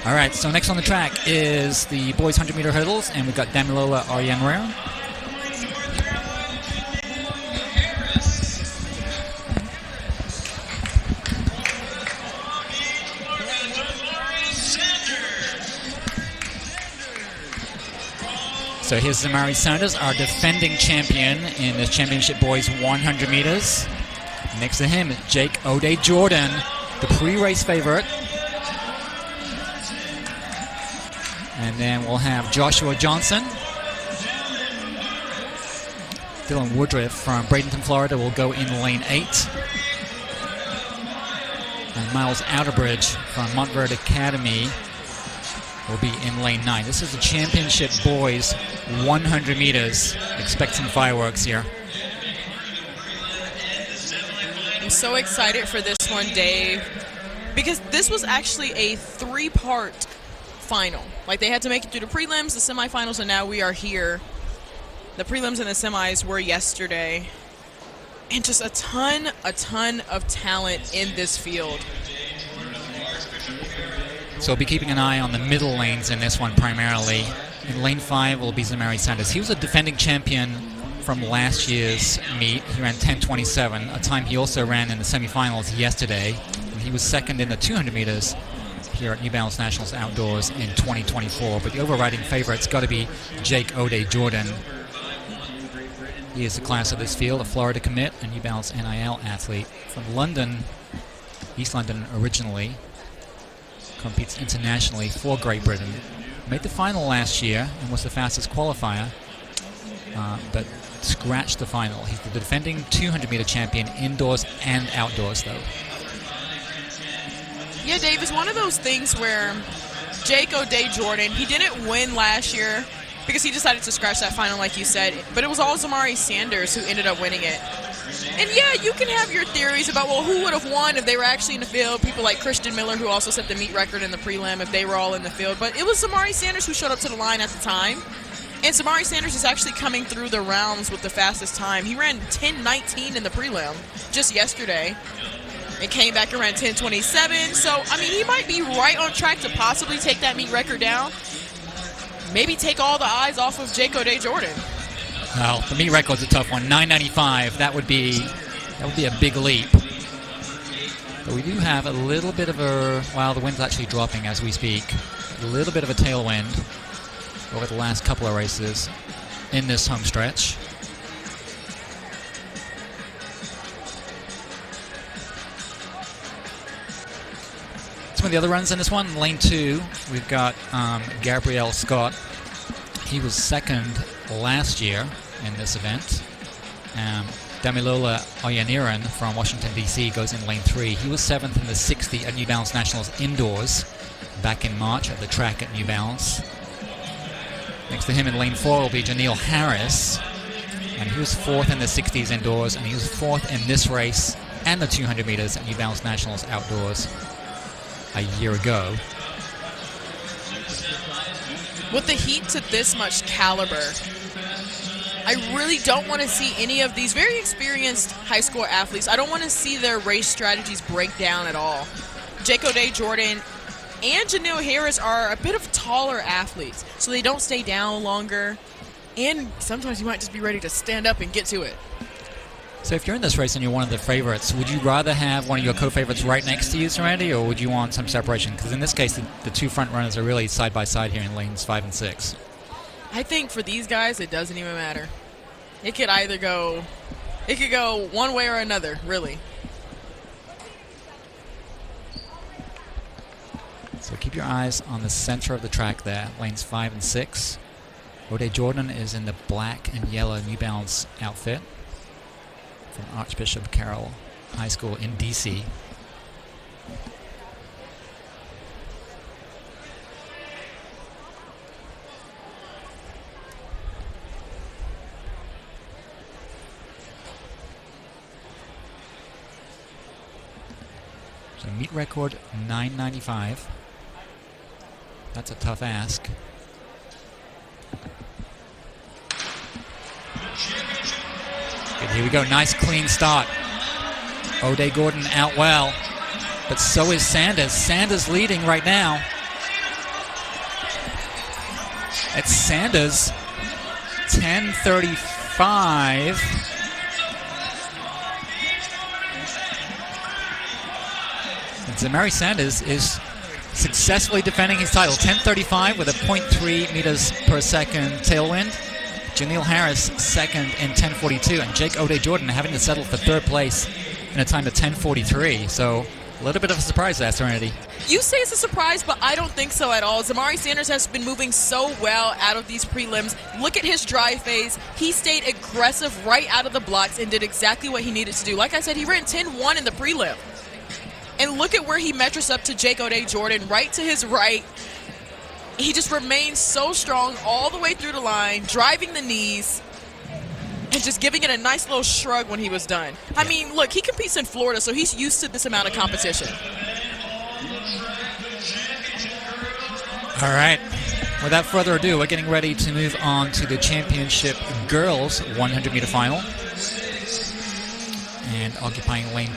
All right, so next on the track is the boys 100-meter hurdles, and we've got Damilola Aryanwera. So here's Zamari Sanders, our defending champion in the championship boys 100 meters. Next to him, Jake O'Day-Jordan, the pre-race favorite. And then we'll have Joshua Johnson. Dylan Woodruff from Bradenton, Florida will go in lane 8. And Miles Outerbridge from Montverde Academy will be in lane 9. This is the championship boys 100 meters. Expect some fireworks here. I'm so excited for this one, Dave, because this was actually a 3-part final. Like, they had to make it through the prelims, the semifinals, and now we are here. The prelims and the semis were yesterday. And just a ton of talent in this field. So we'll be keeping an eye on the middle lanes in this one primarily. In lane 5 will be Zamari Sanders. He was a defending champion from last year's meet. He ran 10:27, a time he also ran in the semifinals yesterday. And he was second in the 200 meters here at New Balance Nationals Outdoors in 2024. But the overriding favorite's got to be Jake O'Day-Jordan. He is the class of this field, a Florida commit, a New Balance NIL athlete from London, East London originally. Competes internationally for Great Britain. Made the final last year and was the fastest qualifier, but scratched the final. He's the defending 200-meter champion indoors and outdoors, though. Yeah, Dave, it's one of those things where Jake O'Day-Jordan, he didn't win last year because he decided to scratch that final, like you said, but it was all Zamari Sanders who ended up winning it. And yeah, you can have your theories about, well, who would have won if they were actually in the field. People like Christian Miller, who also set the meet record in the prelim, if they were all in the field. But it was Zamari Sanders who showed up to the line at the time. And Zamari Sanders is actually coming through the rounds with the fastest time. He ran 10:19 in the prelim just yesterday and came back and ran 10:27. So, I mean, he might be right on track to possibly take that meet record down. Maybe take all the eyes off of Jake O'Day-Jordan. Well, the meet record's a tough one. 9:95. That would be a big leap. But we do have a little bit of a, well, the wind's actually dropping as we speak. A little bit of a tailwind over the last couple of races in this home stretch. Some of the other runs in this one, lane 2, we've got Gabrielle Scott. He was second last year in this event. Damilola Aryanwera from Washington, D.C. goes in lane 3. He was 7th in the 60 at New Balance Nationals indoors back in March at the track at New Balance. Next to him in lane 4 will be Janelle Harris. And he was 4th in the 60s indoors, and he was 4th in this race and the 200 meters at New Balance Nationals outdoors a year ago. With the heat to this much caliber, I really don't want to see any of these very experienced high school athletes. I don't want to see their race strategies break down at all. Jake O'Day-Jordan and Janelle Harris are a bit of taller athletes, so they don't stay down longer. And sometimes you might just be ready to stand up and get to it. So if you're in this race and you're one of the favorites, would you rather have one of your co-favorites right next to you, Randy, or would you want some separation? Because in this case, the two front runners are really side by side here in lanes 5 and 6. I think for these guys, it doesn't even matter. It could either go, one way or another, really. So keep your eyes on the center of the track there, lanes 5 and 6. O'Day-Jordan is in the black and yellow New Balance outfit from Archbishop Carroll High School in D.C. So meet record 9:95. That's a tough ask. Good, here we go. Nice clean start. O'Day-Jordan out well, but so is Sanders. Sanders leading right now. It's Sanders, 10:35. And Zamari Sanders is successfully defending his title. 10:35 with a 0.3 meters per second tailwind. Janelle Harris second in 10:42, and Jake O'Day Jordan having to settle for third place in a time of 10:43. So a little bit of a surprise there, Serenity. You say it's a surprise, but I don't think so at all. Zamari Sanders has been moving so well out of these prelims. Look at his drive phase. He stayed aggressive right out of the blocks and did exactly what he needed to do. Like I said, he ran 10-1 in the prelim. And look at where he measures up to Jake O'Day Jordan, right to his right. He just remains so strong all the way through the line, driving the knees, and just giving it a nice little shrug when he was done. I mean, look, he competes in Florida, so he's used to this amount of competition. All right. Without further ado, we're getting ready to move on to the championship girls 100-meter final. And occupying lane